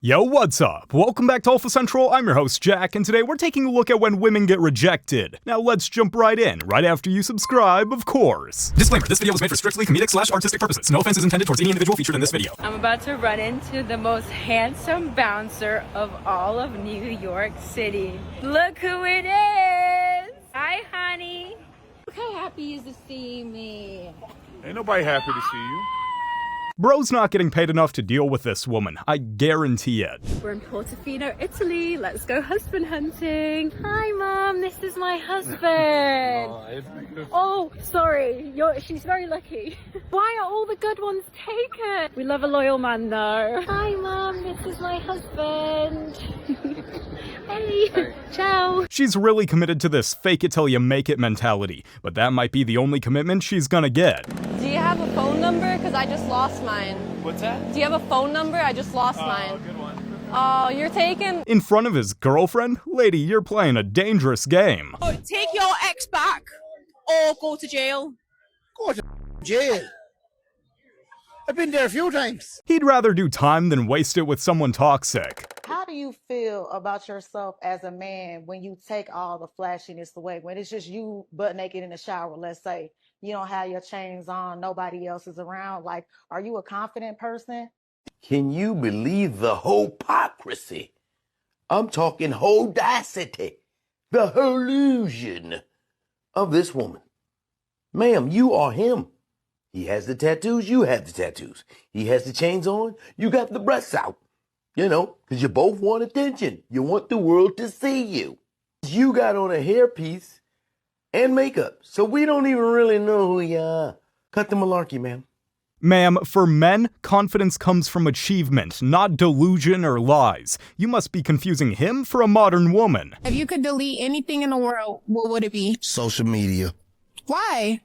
Yo, what's up? Welcome back to Alpha Central. I'm your host, Jack, and today we're taking a look at when women get rejected. Now let's jump right in, right after you subscribe, of course. Disclaimer, this video was made for strictly comedic/artistic purposes. No offense is intended towards any individual featured in this video. I'm about to run into the most handsome bouncer of all of New York City. Look who it is! Hi, honey. Look how happy he is to see me. Ain't nobody happy to see you. Bro's not getting paid enough to deal with this woman, I guarantee it. We're in Portofino, Italy. Let's go husband hunting. Hi, Mom. This is my husband. Oh, sorry. She's very lucky. Why are all the good ones taken? We love a loyal man, though. Hi, Mom. This is my husband. Hey. Ciao. She's really committed to this fake it till you make it mentality, but that might be the only commitment she's gonna get. Do you have a phone number? Because I just lost mine. What's that? Do you have a phone number? I just lost mine. Good one. Oh, you're taken? In front of his girlfriend? Lady, you're playing a dangerous game. Oh, take your ex back or go to jail. Go to jail. I've been there a few times. He'd rather do time than waste it with someone toxic. How do you feel about yourself as a man when you take all the flashiness away? When it's just you butt naked in the shower, let's say. You don't have your chains on, nobody else is around. Like, are you a confident person? Can you believe the hypocrisy? I'm talking audacity, the illusion of this woman. Ma'am, you are him. He has the tattoos, you have the tattoos. He has the chains on, you got the breasts out. You know, because you both want attention. You want the world to see you. You got on a hairpiece and makeup, so we don't even really know who you are. Cut the malarkey, ma'am. Ma'am, for men, confidence comes from achievement, not delusion or lies. You must be confusing him for a modern woman. If you could delete anything in the world, what would it be? Social media. Why?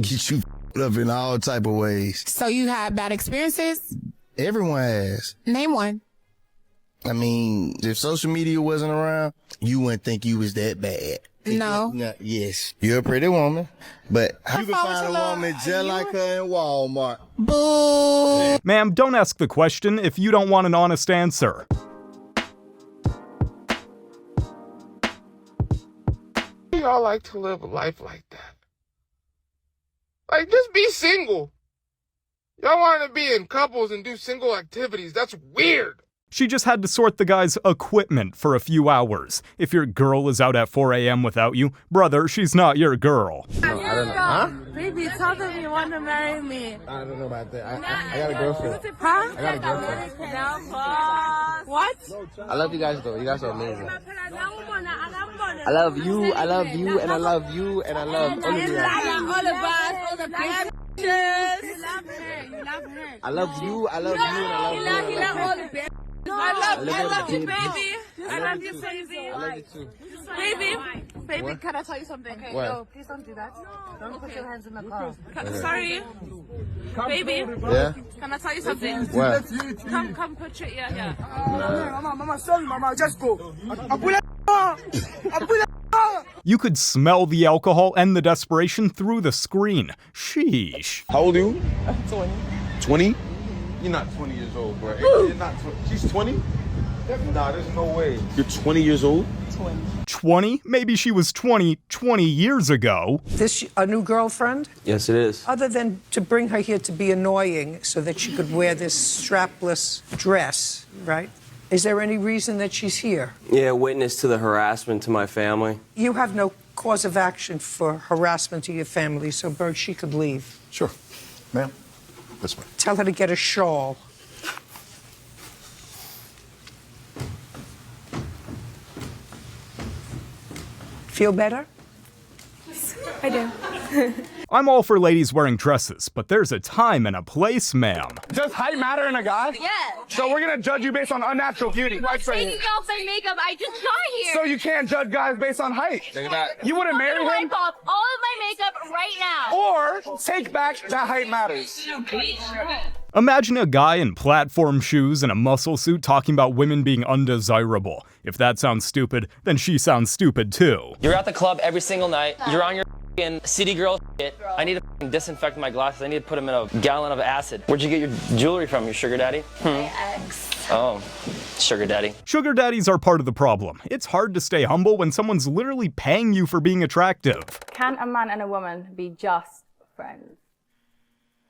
Get you up in all type of ways. So you had bad experiences? Everyone has. Name one. I mean, if social media wasn't around, you wouldn't think you was that bad. No. Yes, you're a pretty woman, but you can find a woman just like her in Walmart. Boo! Ma'am, don't ask the question if you don't want an honest answer. Y'all like to live a life like that. Like, just be single. Y'all want to be in couples and do single activities. That's weird. She just had to sort the guy's equipment for a few hours. If your girl is out at 4 a.m. without you, brother, she's not your girl. I don't know. Huh? Baby, tell them you want to marry me. I don't know about that. I got a girlfriend. Huh? I got a girlfriend. What? I love you guys though. You guys are amazing. I love you, I love you, and I love you, and I love all of you. All of us, all the bitches. I love you, I love you, and I love you. I love you, baby. I love you, baby. I love you too. Baby, can I tell you something? What? Yo, please don't do that. Don't put your hands in the car. Sorry. Baby. Yeah? Can I tell you something? What? Come put your ear here. Mama, sorry, Mama, just go. You could smell the alcohol and the desperation through the screen. Sheesh. How old are you? 20. 20? You're not 20 years old, bro. You're not 20. She's 20? Nah, there's no way. You're 20 years old? 20? Maybe she was 20 years ago. This a new girlfriend? Yes, it is. Other than to bring her here to be annoying so that she could wear this strapless dress, right? Is there any reason that she's here? Yeah, witness to the harassment to my family. You have no cause of action for harassment to your family, so Berg, she could leave. Sure, ma'am. This way. Tell her to get a shawl. Feel better? I do. I'm all for ladies wearing dresses, but there's a time and a place, ma'am. Does height matter in a guy? Yes. So we're going to judge you based on unnatural beauty. Right Taking off my makeup. I just got here. So you can't judge guys based on height. You wouldn't marry him? Wipe off all of my makeup right now. Or take back that height matters. Imagine a guy in platform shoes and a muscle suit talking about women being undesirable. If that sounds stupid, then she sounds stupid too. You're at the club every single night. You're on your city girl shit. I need to disinfect my glasses. I need to put them in a gallon of acid. Where'd you get your jewelry from, your sugar daddy? My ex. Oh, sugar daddy. Sugar daddies are part of the problem. It's hard to stay humble when someone's literally paying you for being attractive. Can a man and a woman be just friends?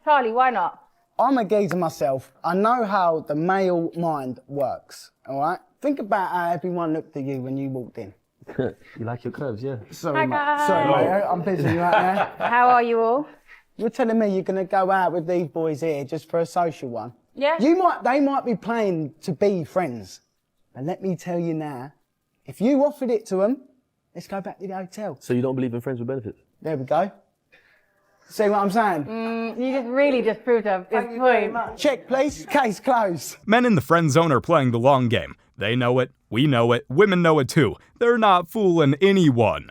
Charlie, why not? I'm a geezer myself. I know how the male mind works, all right? Think about how everyone looked at you when you walked in. You like your curves, yeah. Sorry, mate. I'm busy right now. How are you all? You're telling me you're going to go out with these boys here just for a social one? Yeah. They might be playing to be friends. And let me tell you now, if you offered it to them, let's go back to the hotel. So you don't believe in friends with benefits? There we go. See what I'm saying? You just really just proved a point. Check, please. Case closed. Men in the friend zone are playing the long game. They know it, we know it, women know it too. They're not fooling anyone.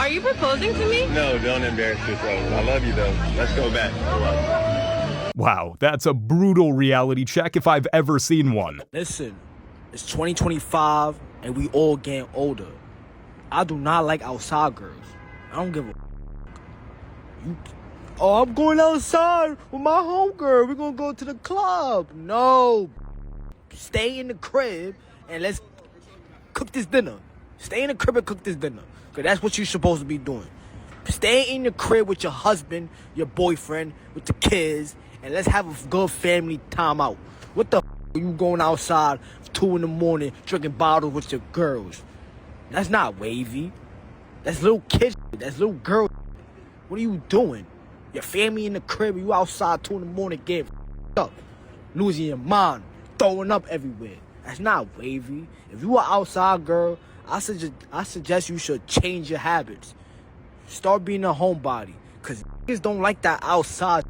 Are you proposing to me? No, don't embarrass yourself. I love you though. Let's go back. Wow, that's a brutal reality check if I've ever seen one. Listen, it's 2025 and we all getting older. I do not like outside girls. I don't give a Oh, I'm going outside with my homegirl. We're gonna go to the club. No. Stay in the crib and let's cook this dinner. Stay in the crib and cook this dinner. Because that's what you're supposed to be doing. Stay in the crib with your husband, your boyfriend, with the kids, and let's have a good family time out. What the are you going outside 2 in the morning drinking bottles with your girls? That's not wavy. That's little kid shit. That's little girl shit. What are you doing? Your family in the crib, you outside 2 in the morning getting up, losing your mind, throwing up everywhere. That's not wavy. If you are outside girl, I suggest you should change your habits. Start being a homebody. Cause niggas don't like that outside.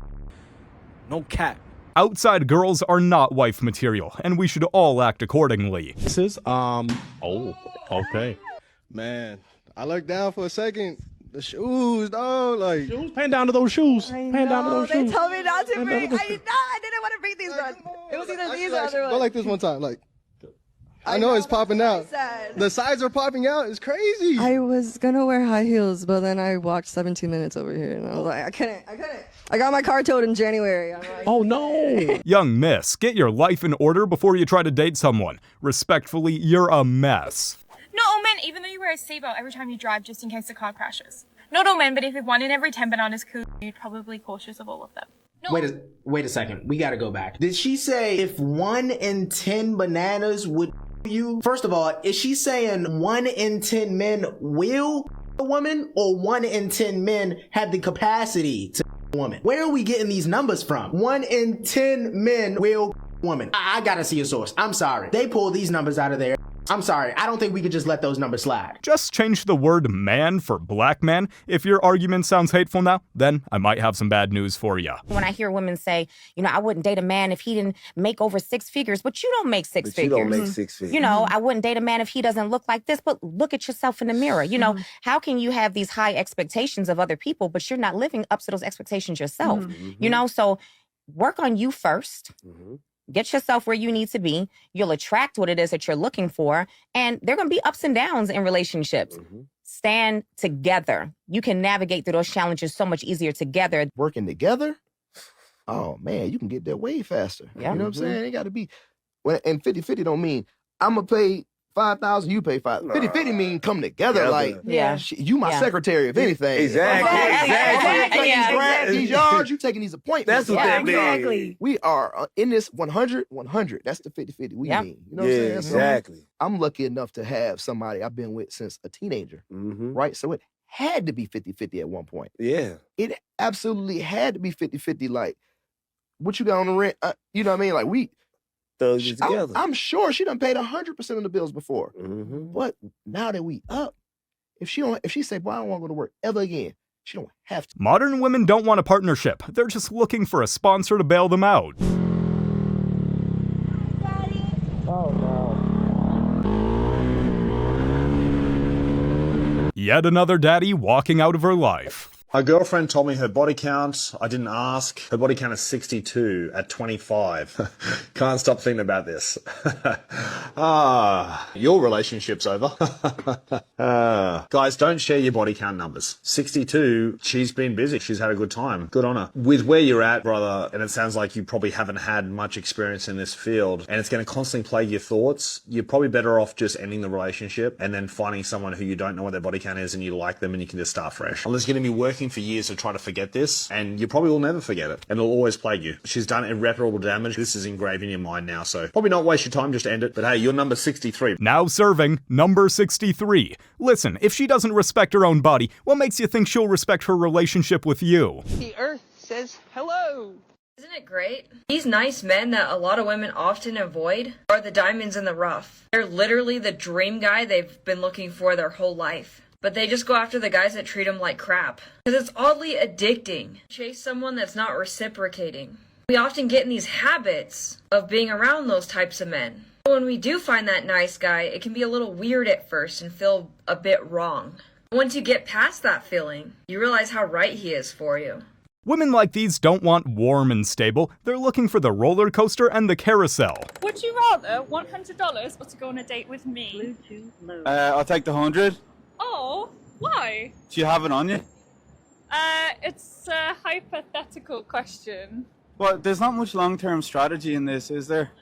No cap. Outside girls are not wife material, and we should all act accordingly. This is, oh, okay. Man, I looked down for a second. The shoes, dog, like. Shoes? Pan down to those shoes. Pan down to those shoes. They told me not to bring. I didn't want to bring these ones. It was either these or other ones. Go like this one time, like. I know it's popping out. The sides are popping out. It's crazy. I was gonna wear high heels, but then I walked 17 minutes over here, and I was like, I couldn't. I got my car towed in January. I'm like, oh no! Young miss, get your life in order before you try to date someone. Respectfully, you're a mess. Not all men, even though you wear a seatbelt every time you drive just in case the car crashes. Not all men, but if 1 in every 10 bananas cool, you'd probably be cautious of all of them. Wait a second. We gotta go back. Did she say if 1 in 10 bananas would you? First of all, is she saying 1 in 10 men will a woman, or 1 in 10 men have the capacity to a woman? Where are we getting these numbers from? 1 in 10 men will a woman. I gotta see a source. I'm sorry. They pull these numbers out of there. I'm sorry. I don't think we could just let those numbers slide. Just change the word man for black man. If your argument sounds hateful now, then I might have some bad news for you. When I hear women say, I wouldn't date a man if he didn't make over 6 figures, but you don't make 6 figures. You don't make 6 figures. I wouldn't date a man if he doesn't look like this, but look at yourself in the mirror. How can you have these high expectations of other people, but you're not living up to those expectations yourself? So work on you first. Get yourself where you need to be. You'll attract what it is that you're looking for. And there are going to be ups and downs in relationships. Stand together. You can navigate through those challenges so much easier together. Working together? Oh, man, you can get there way faster. Yeah. You know what I'm saying? It got to be. And 50-50 don't mean I'm going to pay 5,000, you pay 5,000. 50-50 mean come together. Like, you my secretary, if anything. Exactly. These yards, you taking these appointments. That's what that means. Exactly. We are in this 100. That's the 50-50 we need. You know what I'm saying? Exactly. So I'm lucky enough to have somebody I've been with since a teenager, right? So it had to be 50-50 at one point. Yeah. It absolutely had to be 50-50. Like, what you got on the rent? You know what I mean? Like, we... together. I'm sure she done paid 100% of the bills before. But now that we up, if she say, "Boy, I don't want to go to work ever again," she don't have to. Modern women don't want a partnership. They're just looking for a sponsor to bail them out. Daddy. Oh no. Yet another daddy walking out of her life. My girlfriend told me her body count. I didn't ask. Her body count is 62 at 25. Can't stop thinking about this. Your relationship's over. Guys, don't share your body count numbers. 62, she's been busy. She's had a good time. Good on her. With where you're at, brother, and it sounds like you probably haven't had much experience in this field, and it's going to constantly plague your thoughts, you're probably better off just ending the relationship and then finding someone who you don't know what their body count is and you like them and you can just start fresh. Unless you're going to be working for years to try to forget this, and you probably will never forget it, and it'll always plague you. She's done irreparable damage. This is engraved in your mind now, so probably not waste your time, just end it. But hey, you're number 63. Now serving number 63. Listen, if she doesn't respect her own body, what makes you think she'll respect her relationship with you? The earth says hello. Isn't it great? These nice men that a lot of women often avoid are the diamonds in the rough. They're literally the dream guy they've been looking for their whole life. But they just go after the guys that treat them like crap. Because it's oddly addicting. Chase someone that's not reciprocating. We often get in these habits of being around those types of men. When we do find that nice guy, it can be a little weird at first and feel a bit wrong. Once you get past that feeling, you realize how right he is for you. Women like these don't want warm and stable. They're looking for the roller coaster and the carousel. Would you rather $100 or to go on a date with me? I'll take the 100. Oh, why? Do you have it on you? It's a hypothetical question. Well, there's not much long-term strategy in this, is there?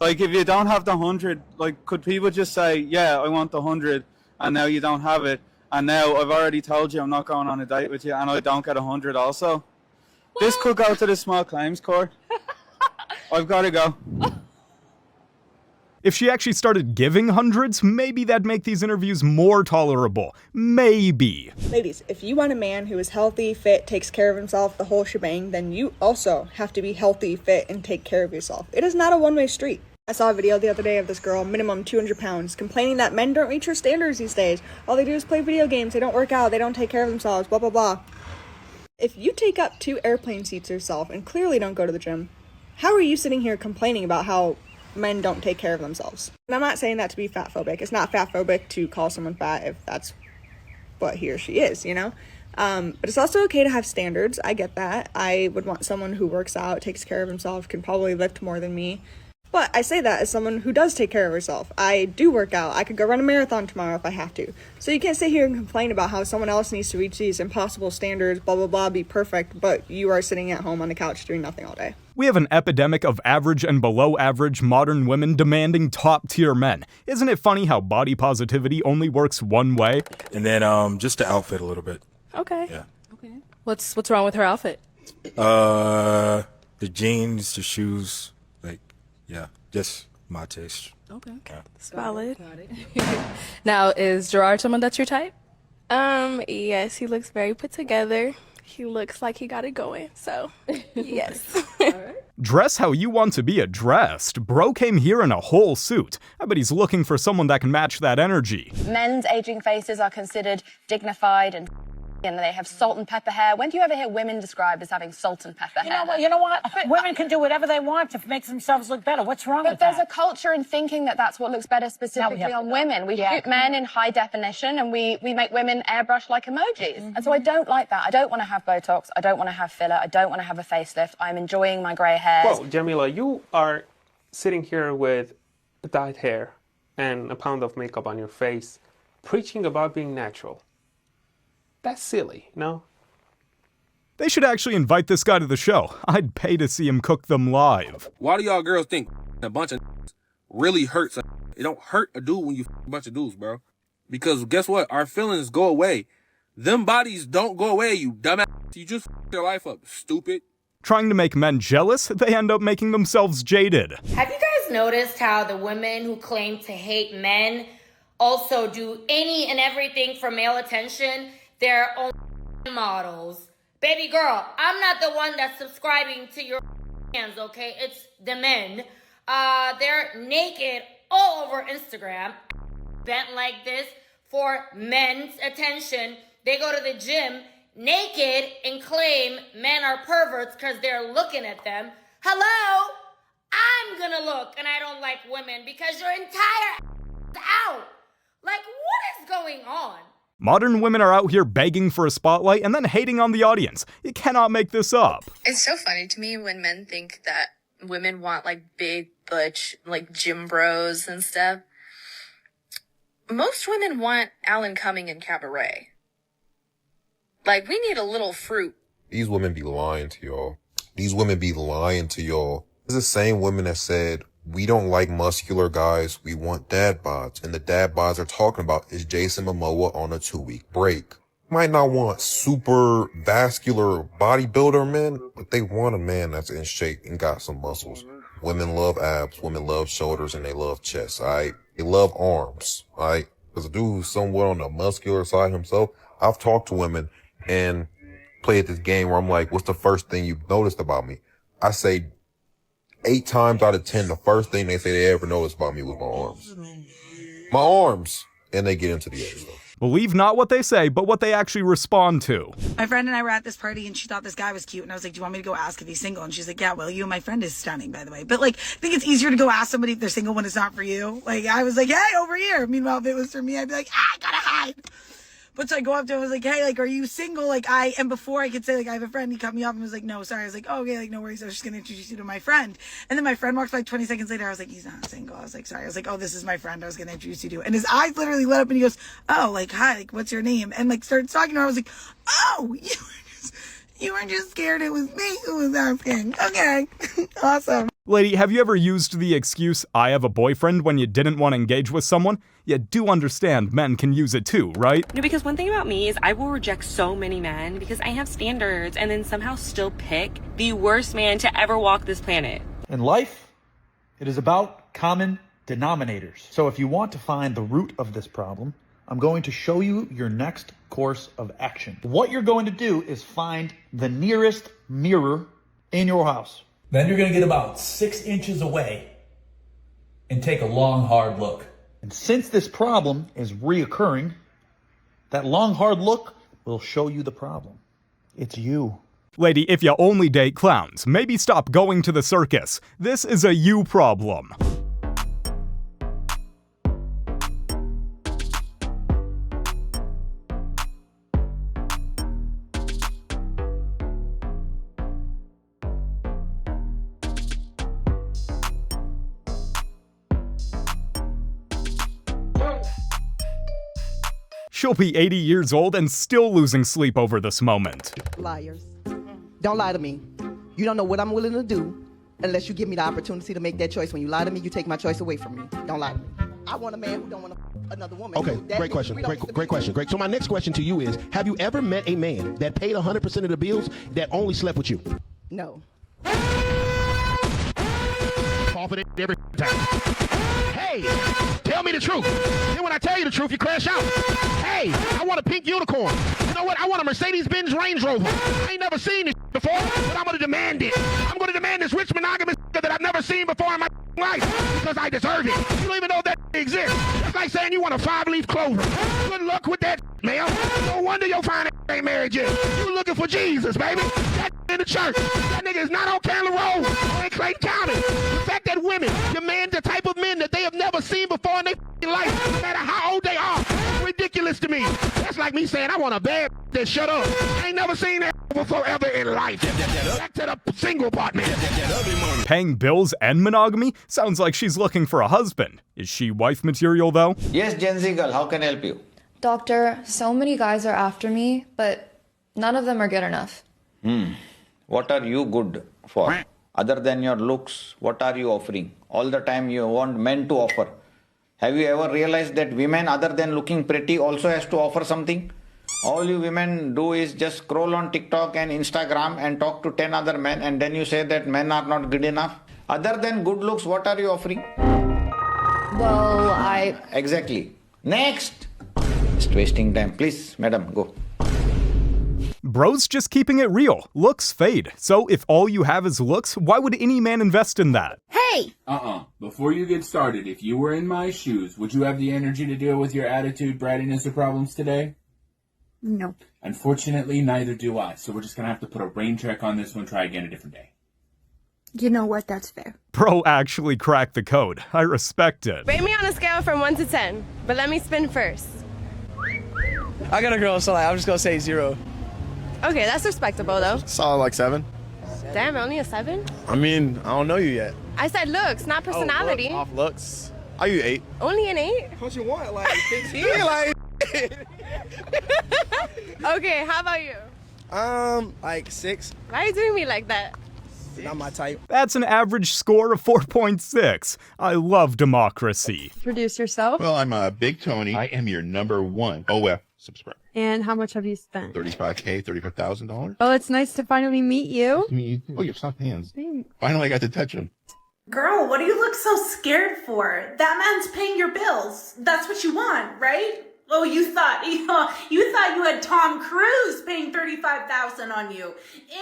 Like, if you don't have the 100, like, could people just say, yeah, I want the 100, and now you don't have it, and now I've already told you I'm not going on a date with you, and I don't get 100 also? Well, this could go to the small claims court. I've got to go. If she actually started giving hundreds, maybe that'd make these interviews more tolerable. Maybe. Ladies, if you want a man who is healthy, fit, takes care of himself, the whole shebang, then you also have to be healthy, fit, and take care of yourself. It is not a one-way street. I saw a video the other day of this girl, minimum 200 pounds, complaining that men don't reach her standards these days. All they do is play video games, they don't work out, they don't take care of themselves, blah, blah, blah. If you take up 2 airplane seats yourself and clearly don't go to the gym, how are you sitting here complaining about how men don't take care of themselves? And I'm not saying that to be fat phobic. It's not fat phobic to call someone fat if that's what he or she is, you know? But it's also okay to have standards. I get that. I would want someone who works out, takes care of himself, can probably lift more than me. But I say that as someone who does take care of herself. I do work out. I could go run a marathon tomorrow if I have to. So you can't sit here and complain about how someone else needs to reach these impossible standards, blah, blah, blah, be perfect, but you are sitting at home on the couch doing nothing all day. We have an epidemic of average and below average modern women demanding top-tier men. Isn't it funny how body positivity only works one way? And then just the outfit a little bit. Okay. Yeah. Okay. What's wrong with her outfit? The jeans, the shoes, like, yeah, just my taste. Okay. Yeah. That's valid. Got it. Now, is Gerard someone that's your type? Yes, he looks very put together. He looks like he got it going, so yes. Dress how you want to be addressed. Bro came here in a whole suit. I bet he's looking for someone that can match that energy. Men's aging faces are considered dignified and they have salt and pepper hair. When do you ever hear women described as having salt and pepper hair? You know what? Women can do whatever they want to make themselves look better. What's wrong with that? But there's a culture in thinking that that's what looks better specifically on women. We shoot men in high definition and we make women airbrush like emojis. And so I don't like that. I don't want to have Botox. I don't want to have filler. I don't want to have a facelift. I'm enjoying my grey hairs. Well, Jamila, you are sitting here with dyed hair and a pound of makeup on your face, preaching about being natural. That's silly, no? They should actually invite this guy to the show. I'd pay to see him cook them live. Why do y'all girls think a bunch of really hurts? It don't hurt a dude when you a bunch of dudes, bro. Because guess what? Our feelings go away. Them bodies don't go away, you dumbass. You just their life up, stupid. Trying to make men jealous, they end up making themselves jaded. Have you guys noticed how the women who claim to hate men also do any and everything for male attention? Their own models. Baby girl, I'm not the one that's subscribing to your hands, okay? It's the men. They're naked all over Instagram, bent like this for men's attention. They go to the gym naked and claim men are perverts because they're looking at them. Hello? I'm gonna look and I don't like women because your entire out. Like, what is going on? Modern women are out here begging for a spotlight and then hating on the audience. You cannot make this up. It's so funny to me when men think that women want like big butch, like gym bros and stuff. Most women want Alan Cumming and Cabaret. Like, we need a little fruit. These women be lying to y'all. These women be lying to y'all. It's the same women that said, we don't like muscular guys, we want dad bods. And the dad bods are talking about is Jason Momoa on a 2-week break. Might not want super vascular bodybuilder men, but they want a man that's in shape and got some muscles. Women love abs, women love shoulders, and they love chests, alright? They love arms, alright? Because a dude who's somewhat on the muscular side himself, I've talked to women and played this game where I'm like, what's the first thing you've noticed about me? I say 8 times out of 10, the first thing they say they ever noticed about me was my arms. My arms! And they get into the other stuff. Believe not what they say, but what they actually respond to. My friend and I were at this party and she thought this guy was cute. And I was like, do you want me to go ask if he's single? And she's like, yeah, well, you and my friend is stunning, by the way. But like, I think it's easier to go ask somebody if they're single when it's not for you. Like, I was like, hey, over here. Meanwhile, if it was for me, I'd be like, I gotta hide. But so I go up to him, I was like, hey, like, are you single? Like, and before I could say, like, I have a friend, he cut me off and was like, no, sorry. I was like, oh, okay, like, no worries. I was just going to introduce you to my friend. And then my friend walks by 20 seconds later. I was like, he's not single. I was like, sorry. I was like, oh, this is my friend. I was going to introduce you to. And his eyes literally lit up and he goes, oh, like, hi, like, what's your name? And like, started talking to her. I was like, oh, you were just scared it was me who was asking. Okay, awesome. Lady, have you ever used the excuse, I have a boyfriend, when you didn't want to engage with someone? You do understand men can use it too, right? No, because one thing about me is I will reject so many men because I have standards and then somehow still pick the worst man to ever walk this planet. In life, it is about common denominators. So if you want to find the root of this problem, I'm going to show you your next course of action. What you're going to do is find the nearest mirror in your house. Then you're going to get about 6 inches away and take a long, hard look. And since this problem is reoccurring, that long, hard look will show you the problem. It's you. Lady, if you only date clowns, maybe stop going to the circus. This is a you problem. She'll be 80 years old and still losing sleep over this moment. Liars. Don't lie to me. You don't know what I'm willing to do unless you give me the opportunity to make that choice. When you lie to me, you take my choice away from me. Don't lie to me. I want a man who don't want another woman. Okay, great question. Great question. Great. So my next question to you is, have you ever met a man that paid 100% of the bills that only slept with you? No. Fall for it every time. Hey, tell me the truth. Then when I tell you the truth, you crash out. Hey, I want a pink unicorn. You know what? I want a Mercedes-Benz Range Rover. I ain't never seen this before, but I'm going to demand it. I'm going to demand this rich monogamous that I've never seen before in my life because I deserve it. You don't even know that exists. It's like saying you want a 5-leaf clover. Good luck with that, man. No wonder your fine ain't married yet. You looking for Jesus, baby. That in the church. That nigga is not on Candler Road or in Clayton County. The fact that women demand the type of men that they have never seen before in their life, no matter how old they are, is ridiculous to me. That's like me saying I want a bad that shut up. I ain't never seen that before ever in life. Back to the single part, man. Paying bills and monogamy? Sounds like she's looking for a husband. Is she wife material though? Yes, Gen Z girl, how can I help you? Doctor, so many guys are after me, but none of them are good enough. What are you good for? Other than your looks, what are you offering? All the time you want men to offer. Have you ever realized that women, other than looking pretty, also has to offer something? All you women do is just scroll on TikTok and Instagram and talk to 10 other men, and then you say that men are not good enough. Other than good looks, what are you offering? Well, Exactly. Next! Just wasting time. Please, madam, go. Bro's just keeping it real. Looks fade. So if all you have is looks, why would any man invest in that? Hey! Before you get started, if you were in my shoes, would you have the energy to deal with your attitude, brattiness, or problems today? No. Unfortunately, neither do I. So we're just going to have to put a rain check on this one, try again a different day. You know what? That's fair. Bro actually cracked the code. I respect it. Rate me on a scale from 1 to 10, but let me spin first. I got a girl, so like, I'm just gonna say 0. Okay, that's respectable though. Solid like 7. Damn, only a 7? I mean, I don't know you yet. I said looks, not personality. Off looks. Are you 8? Only an 8? What you want? Like 15? Like. Okay, how about you? Like 6. Why are you doing me like that? Not my type. That's an average score of 4.6. I love democracy. Introduce yourself. Well, I'm Big Tony. I am your #1 OF subscriber. And how much have you spent? $35K, $35,000. Well, it's nice to finally meet you. Oh, you have soft hands. Finally, I got to touch them. Girl, what do you look so scared for? That man's paying your bills. That's what you want, right? Oh, you thought you had Tom Cruise paying $35,000 on you.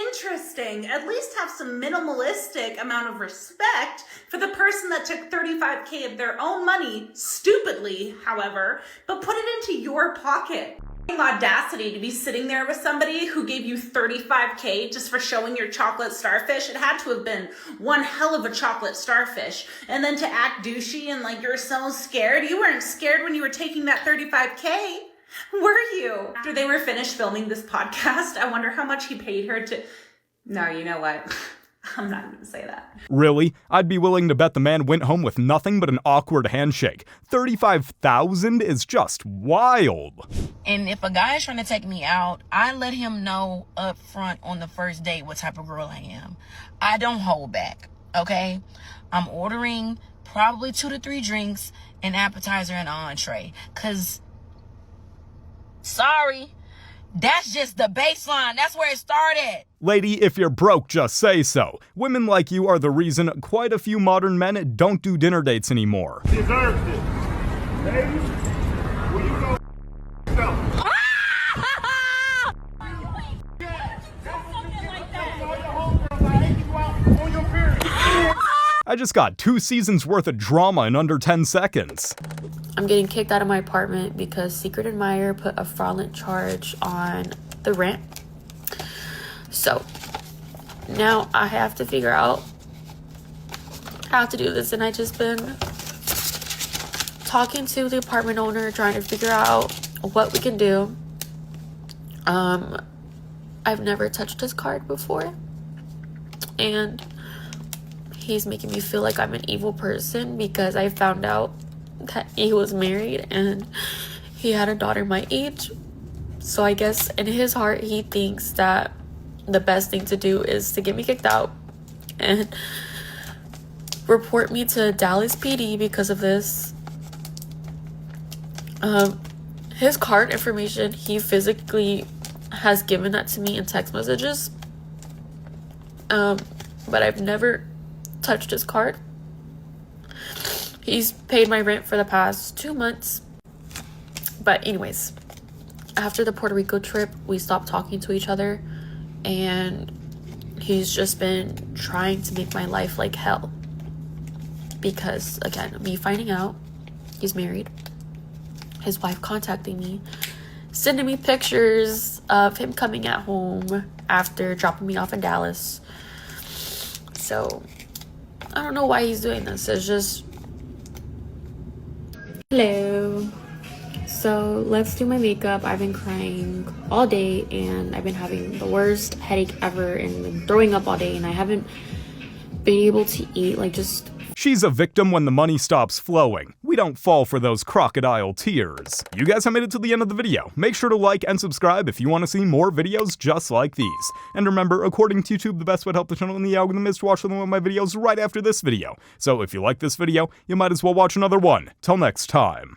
Interesting. At least have some minimalistic amount of respect for the person that took $35K of their own money, stupidly, however, but put it into your pocket. Audacity to be sitting there with somebody who gave you $35K just for showing your chocolate starfish. It had to have been one hell of a chocolate starfish. And then to act douchey and like you're so scared. You weren't scared when you were taking that $35K, were you? After they were finished filming this podcast, I wonder how much he paid her to... No, you know what? I'm not gonna say that. Really? I'd be willing to bet the man went home with nothing but an awkward handshake. $35,000 is just wild. And if a guy is trying to take me out, I let him know up front on the first date what type of girl I am. I don't hold back, okay? I'm ordering probably 2 to 3 drinks, an appetizer, and an entree. Cause, sorry, that's just the baseline. That's where it started. Lady, if you're broke, just say so. Women like you are the reason quite a few modern men don't do dinner dates anymore. Deserves it. Baby, will you go yourself? I just got 2 seasons worth of drama in under 10 seconds. I'm getting kicked out of my apartment because Secret Admirer put a fraudulent charge on the rent. So now I have to figure out how to do this, and I just been talking to the apartment owner, trying to figure out what we can do. I've never touched his card before, and he's making me feel like I'm an evil person because I found out that he was married and he had a daughter my age. So I guess in his heart he thinks that the best thing to do is to get me kicked out and report me to Dallas PD because of this. His card information, he physically has given that to me in text messages, but I've never touched his card. He's paid my rent for the past 2 months. But anyways, after the Puerto Rico trip, we stopped talking to each other, and he's just been trying to make my life like hell. Because, again, me finding out he's married, his wife contacting me, sending me pictures of him coming at home after dropping me off in Dallas. So I don't know why he's doing this. It's just... Hello. So let's do my makeup. I've been crying all day and I've been having the worst headache ever and been throwing up all day, and I haven't been able to eat. Like, just... She's a victim when the money stops flowing. We don't fall for those crocodile tears. You guys have made it to the end of the video. Make sure to like and subscribe if you want to see more videos just like these. And remember, according to YouTube, the best way to help the channel in the algorithm is to watch one of my videos right after this video. So if you like this video, you might as well watch another one. Till next time.